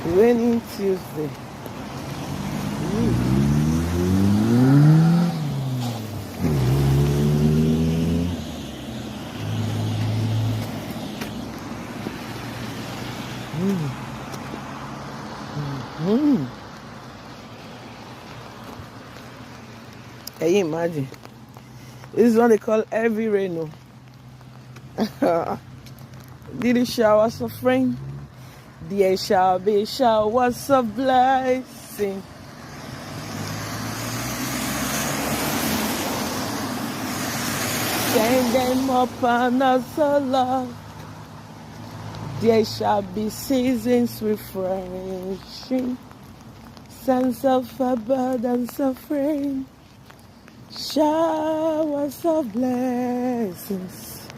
Raining Tuesday. Can you imagine? This is what they call heavy rain. Did it showers of rain? There shall be showers of blessing. Send them upon us, O Lord. There shall be seasons refreshing, sands of abundance of rain, showers of blessings.